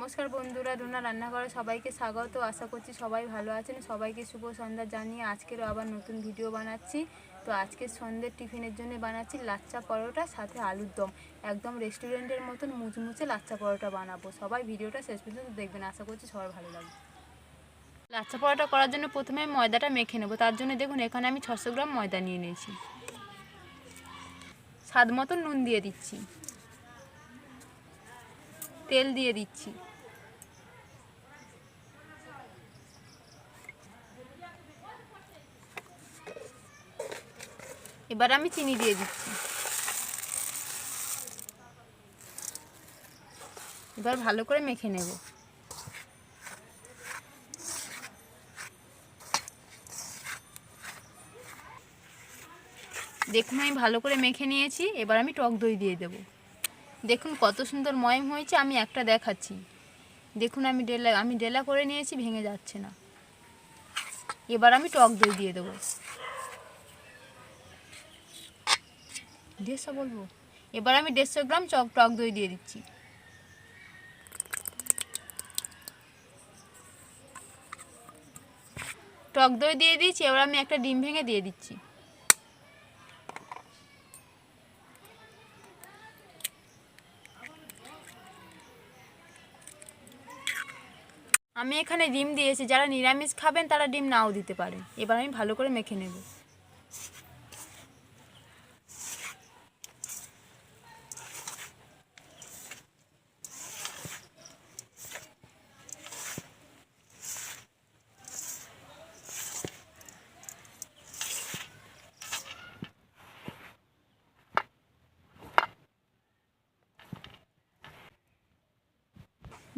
নমস্কার বন্ধুরা, রুনা রান্নাঘরে সবাইকে স্বাগত। আশা করছি সবাই ভালো আছেন। সবাইকে শুভ সন্ধ্যা জানিয়ে আজকেরও আবার নতুন ভিডিও বানাচ্ছি। তো আজকে সন্ধ্যের টিফিনের জন্য বানাচ্ছি লাচ্চা পরোটা সাথে আলুর দম। একদম রেস্টুরেন্টের মতন মুচমুচে লাচ্চা পরোটা বানাবো। সবাই ভিডিওটা শেষ পর্যন্ত দেখবেন, আশা করছি সবার ভালো লাগবে। লাচ্চা পরোটা করার জন্য প্রথমে আমি ময়দাটা মেখে নেবো। তার জন্য দেখুন এখানে আমি 600 গ্রাম ময়দা নিয়ে নিয়েছি। স্বাদ মতন নুন দিয়ে দিচ্ছি, তেল দিয়ে দিচ্ছি, এবার আমি চিনি দিয়ে দিচ্ছি। এবার ভালো করে মেখে নেব। দেখুন আমি ভালো করে মেখে নিয়েছি। এবার আমি টক দই দিয়ে দেব। দেখুন কত সুন্দর ময়ম হয়েছে। আমি একটা দেখাচ্ছি, দেখুন আমি ডেলা করে নিয়েছি, ভেঙে যাচ্ছে না। এবার আমি টক দই দিয়ে দেবো। বলবো এবার আমি 150 গ্রাম টক দই দিয়ে দিচ্ছি। টক দই দিয়ে দিচ্ছি। এবার আমি একটা ডিম ভেঙে দিয়ে দিচ্ছি। আমি এখানে ডিম দিয়েছি, যারা নিরামিষ খাবেন তারা ডিম নাও দিতে পারেন। এবার আমি ভালো করে মেখে নেব।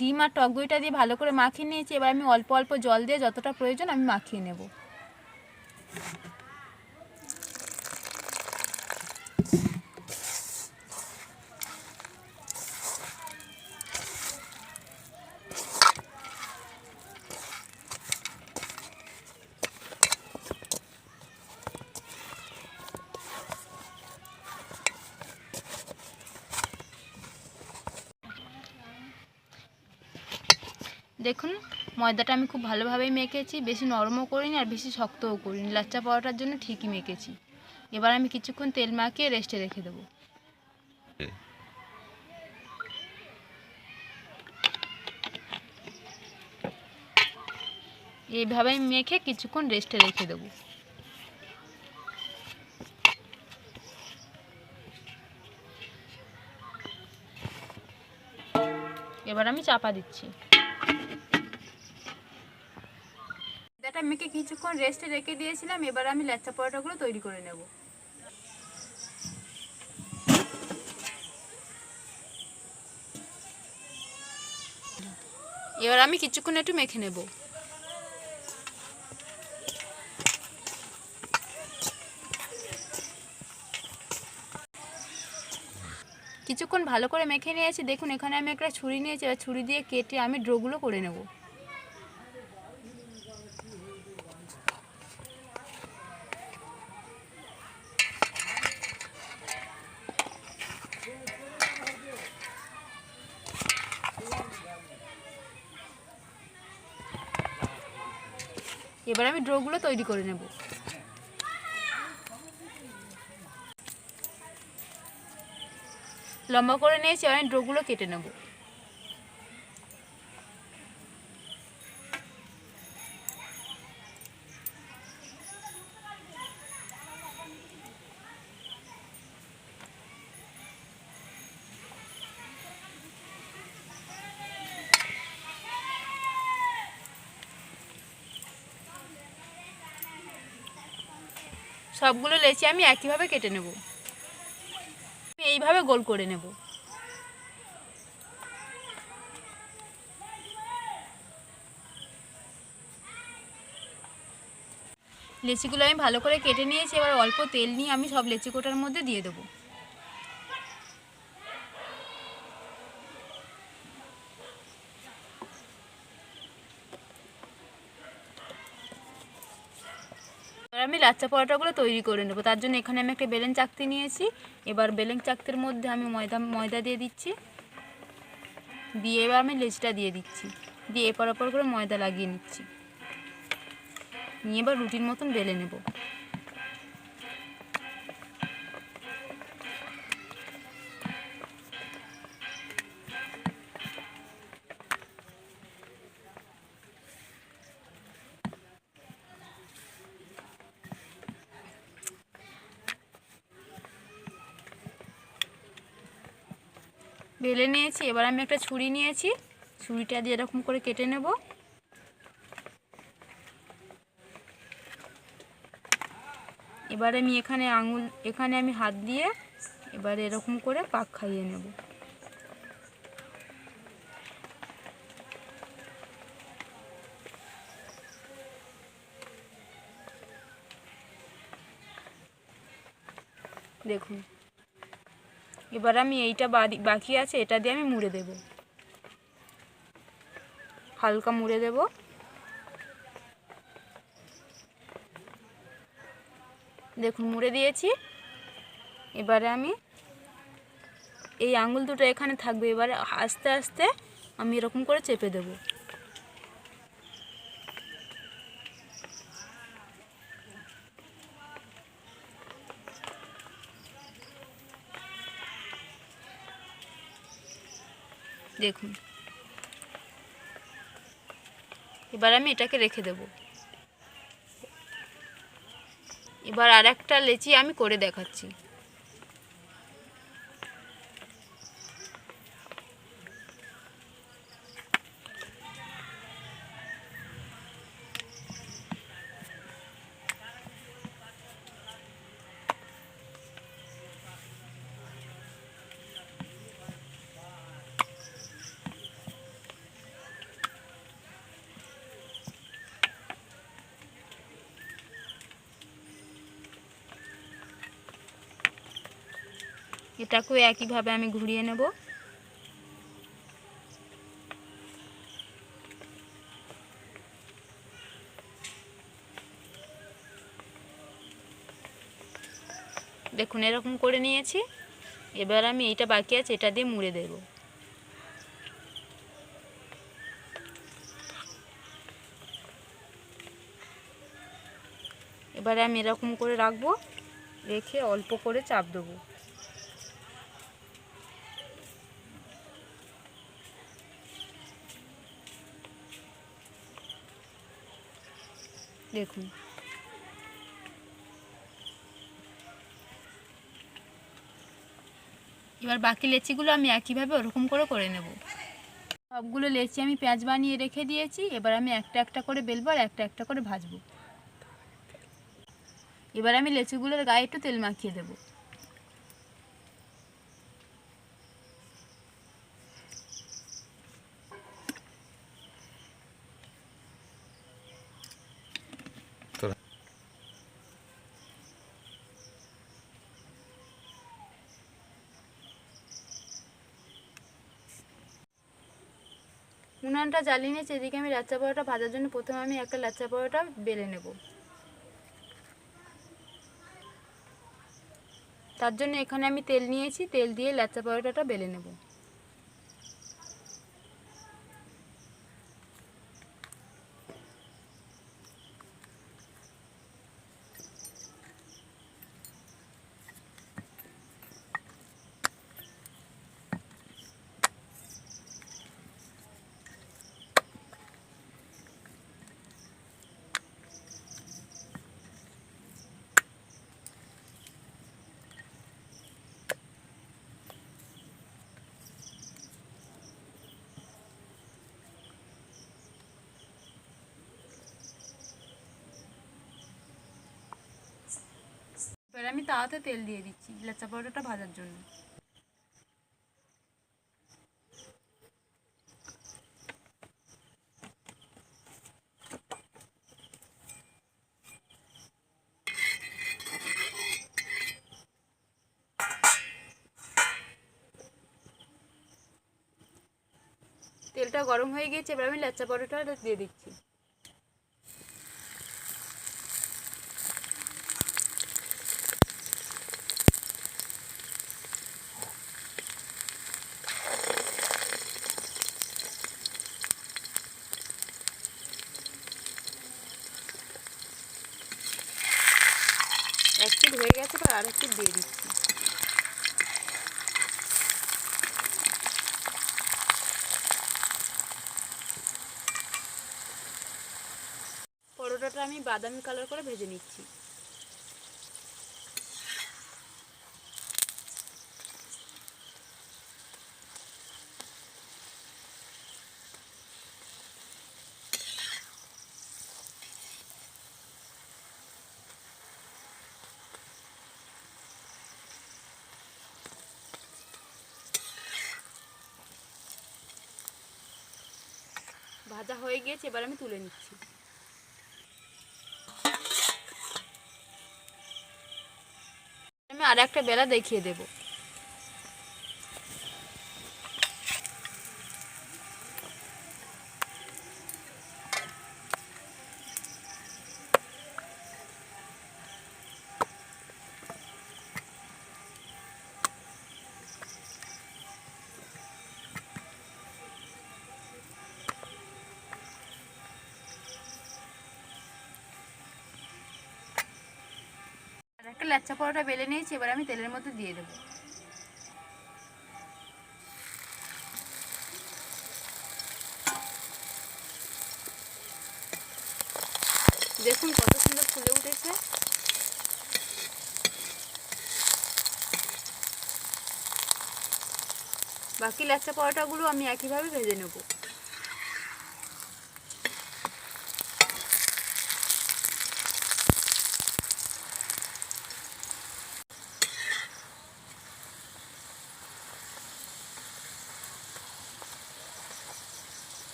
ডিম আর টক দইটা দিয়ে ভালো করে মাখিয়ে নিয়েছি। এবার আমি অল্প অল্প জল দিয়ে যতটা প্রয়োজন আমি মাখিয়ে নেব। দেখুন ময়দাটা আমি খুব ভালোভাবেই মেখেছি, বেশি নরমও করিনি আর বেশি শক্তও করিনি। লাচ্চা পরোটার জন্য ঠিকই মেখেছি। এবার আমি কিছুক্ষণ তেল মাখিয়ে রেস্টে রেখে দেবো। এইভাবে মেখে কিছুক্ষণ রেস্টে রেখে দেবো। এবার আমি চাপা দিচ্ছি। এটা মেখে কিছুক্ষণ রেস্টে রেখে দিয়েছিলাম। এবার আমি লাচ্চা পরোটাগুলো তৈরি করে নেব। এবার আমি কিছুক্ষণ একটু মেখে নেব। কিছুক্ষণ ভালো করে মেখে নিয়েছি। দেখুন এখানে আমি একটা ছুরি নিয়েছি। এবার ছুরি দিয়ে কেটে আমি ড্রোগুলো করে নেব। এবার আমি ড্রোগুলো তৈরি করে নেব। লম্বা করে নিয়েছি। এবার আমি ড্রোগুলো কেটে নেব। সবগুলো লেচি আমি একইভাবে কেটে নেব। এইভাবে গোল করে নেব। লেচিগুলো আমি ভালো করে কেটে নিয়েছি। এবার অল্প তেল নিয়ে আমি সব লেচি কোটার মধ্যে দিয়ে দেবো। এবার আমি লাচ্চা পরোটাগুলো তৈরি করে নেব। তার জন্য এখানে আমি একটা বেলেন চাকতি নিয়েছি। এবার বেলেন চাকতির মধ্যে আমি ময়দা দিয়ে দিচ্ছি। দিয়ে এবার আমি লেচিটা দিয়ে দিচ্ছি, দিয়ে এপার ওপর করে ময়দা লাগিয়ে নিচ্ছি, নিয়ে এবার রুটির মতন বেলে নেব। বেলে নিয়েছি, এবার আমি একটা ছুরি নিয়েছি, ছুরিটা দিয়ে এরকম করে কেটে নেব। এবার আমি এখানে আমি হাত দিয়ে এবার এরকম করে পাক খাইয়ে নেব। দেখুন, এবার আমি এইটা বাকি আছে, এটা দিয়ে আমি মুড়ে দেব, হালকা মুড়ে দেব। দেখুন মুড়ে দিয়েছি। এবারে আমি এই আঙুল দুটো এখানে থাকবে, এবারে আস্তে আস্তে আমি এরকম করে চেপে দেব। দেখুন, এবার আমি এটাকে রেখে দেব। এবার আর একটা লেচি আমি করে দেখাচ্ছি। এটাকেও একইভাবে আমি ঘুরিয়ে নেব। দেখুন এরকম করে নিয়েছি। এবার আমি এইটা বাকি আছে, এটা দিয়ে মুড়ে দেব। এবারে আমি এরকম করে রাখবো, রেখে অল্প করে চাপ দেবো। দেখুন, এবার বাকি লেচিগুলো আমি একইভাবে ওরকম করে নেব। সবগুলো লেচি আমি পেঁয়াজ বানিয়ে রেখে দিয়েছি। এবার আমি একটা একটা করে বেলবো আর একটা একটা করে ভাজবো। এবার আমি লেচিগুলোর গায়ে একটু তেল মাখিয়ে দেবো। উনানটা জ্বালিয়ে নিয়েছি। এদিকে আমি লাচ্চা পরোটা ভাজার জন্য প্রথমে আমি একটা লাচ্চা পরোটা বেলে নেব। তার জন্য এখানে আমি তেল নিয়েছি, তেল দিয়ে লাচ্চা পরোটাটা বেলে নেব। এবার আমি তাওয়াতে তেল দিয়ে দিচ্ছি লাচ্চা পরোটাটা ভাজার জন্য। তেলটা গরম হয়ে গিয়েছে, এবার আমি লাচ্চা পরোটাটা দিয়ে দিচ্ছি। আর একটু দিয়ে দিচ্ছি। পরোটাটা আমি বাদামি কালার করে ভেজে নিচ্ছি। ভাজা হয়ে গিয়েছে, এবার আমি তুলে নিচ্ছি। আমি আর একটা বেলা দেখিয়ে দেব। একটা লাচ্ছা পরোটা বেলে নিয়েছি, এবার আমি তেলের মধ্যে দিয়ে দেবো। দেখুন কত সুন্দর ফুলে উঠেছে। বাকি লাচ্ছা পরোটাগুলো আমি একইভাবে ভেজে নেব।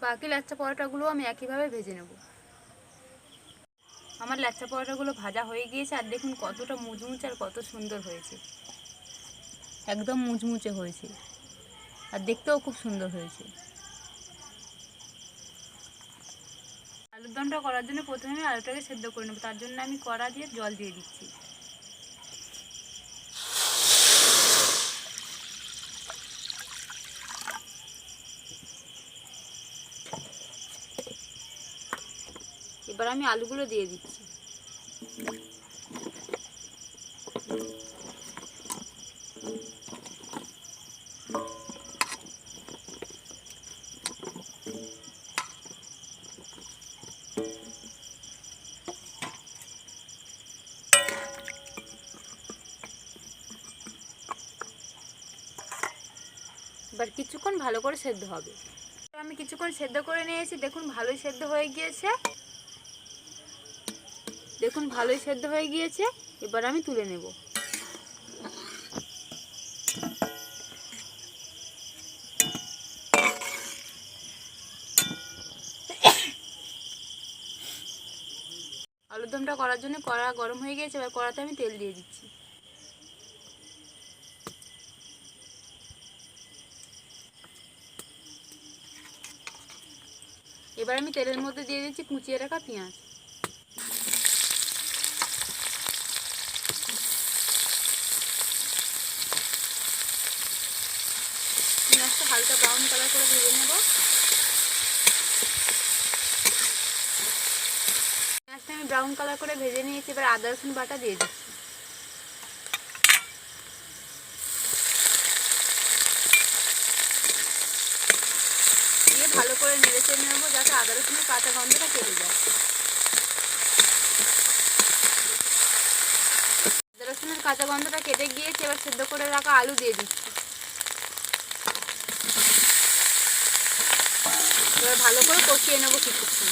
বাকি লাচ্ছা পরোটাগুলো আমি একইভাবে ভেজে নেব। আমার লাচ্ছা পরোটাগুলো ভাজা হয়ে গিয়েছে, আর দেখুন কতটা মুচমুচে আর কত সুন্দর হয়েছে। একদম মুচমুচে হয়েছে আর দেখতেও খুব সুন্দর হয়েছে। আলুর দমটা করার জন্য প্রথমে আমি আলুটাকে সেদ্ধ করে নেব। তার জন্য আমি কড়া দিয়ে জল দিয়ে দিচ্ছি। এবার আমি আলুগুলো দিয়ে দিচ্ছি। এবার কিছুক্ষণ ভালো করে সেদ্ধ হবে। আমি কিছুক্ষণ সেদ্ধ করে নিয়েছি, দেখুন ভালোই সেদ্ধ হয়ে গিয়েছে। দেখুন ভালোই সেদ্ধ হয়ে গিয়েছে, এবার আমি তুলে নেব। আলুর দমটা করার জন্য কড়া গরম হয়ে গিয়েছে, এবার কড়াতে আমি তেল দিয়ে দিচ্ছি। এবার আমি তেলের মধ্যে দিয়ে দিচ্ছি কুচিয়ে রাখা পেঁয়াজ। পেঁয়াজটা হালকা ব্রাউন কালার করে ভেজে নেব। পেঁয়াজটা আমি ব্রাউন কালার করে ভেজে নিয়েছি, এবার আদা রসুন বাটা দিয়ে দিচ্ছি। দিয়ে ভালো করে নেড়ে চেড়ে নেবো, যাতে আদা রসুনের কাঁচা গন্ধটা কেটে যায়। আদা রসুনের কাঁচা গন্ধটা কেটে গিয়েছে, এবার সেদ্ধ করে রাখা আলু দিয়ে দিচ্ছি। এবার ভালো করে কষিয়ে নেবো কিছুক্ষণ।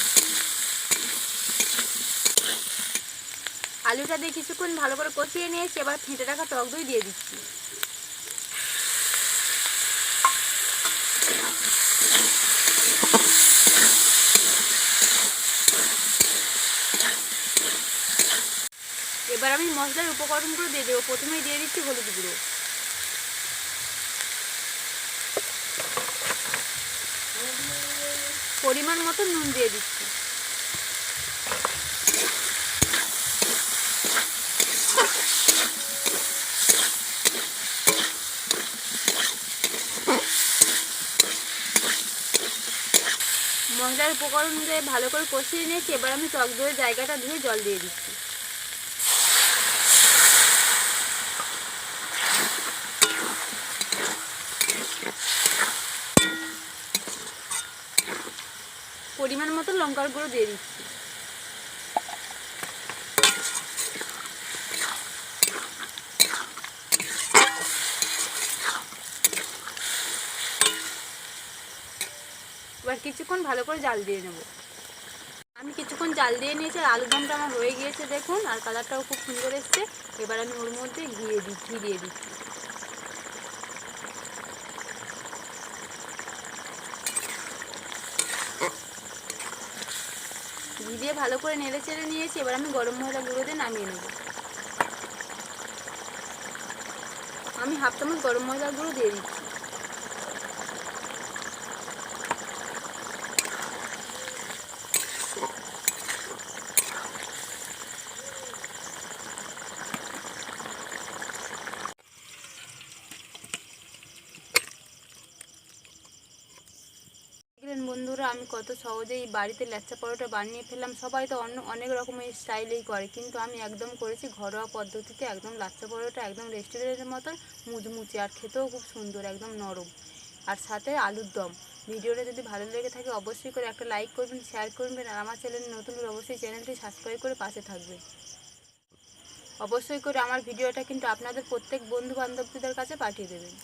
আলুটা দিয়ে কিছুক্ষণ ভালো করে কষিয়ে নিয়েছি, এবার ফেটে রাখা টক দই দিয়ে দিচ্ছি। এবার আমি মশলার উপকরণগুলো দিয়ে দেবো। প্রথমেই দিয়ে দিচ্ছি হলুদ গুঁড়ো, পরিমাণ মতো নুন দিয়ে দিচ্ছি, মশলার উপকরণ দিয়ে ভালো করে কষিয়ে নিয়েছি। এবার আমি টক দইয়ের জায়গাটা ধুয়ে জল দিয়ে দিচ্ছি। পরিমাণ মতো লঙ্কার গুঁড়ো দিয়ে দিচ্ছি। এবার কিছুক্ষণ ভালো করে জাল দিয়ে নেব। আমি কিছুক্ষণ জাল দিয়ে নিয়েছি আর আলুর দমটা আমার হয়ে গিয়েছে দেখুন, আর কালারটাও খুব সুন্দর এসছে। এবার আমি ওর মধ্যে ঘি দিয়ে দিচ্ছি। ঘি দিয়ে ভালো করে নেড়ে চেড়ে নিয়েছি। এবার আমি গরম মশলা গুঁড়ো দিয়ে নামিয়ে নেব। আমি হাফ চামচ গরম মশলা গুঁড়ো দিয়ে দিচ্ছি। দেখলেন বন্ধুরা, আমি কত সহজেই বাড়িতে ল্যাচা পরোটা বানিয়ে ফেললাম। সবাই তো অনেক রকমের স্টাইলেই করে, কিন্তু আমি একদম করেছি ঘরোয়া পদ্ধতিতে। একদম লাচ্চা পরোটা একদম রেস্টুরেন্টের মতন মুচমুচে, আর খেতেও খুব সুন্দর, একদম নরম, আর সাথে আলুর দম। ভিডিওটা যদি ভালো লেগে থাকে অবশ্যই করে একটা লাইক করবেন, শেয়ার করবেন, আর আমার চ্যানেলে নতুন হলে অবশ্যই চ্যানেলটি সাবস্ক্রাইব করে পাশে থাকবেন। অবশ্যই করে আমার ভিডিওটা কিন্তু আপনাদের প্রত্যেক বন্ধু বান্ধবদের কাছে পাঠিয়ে দেবেন।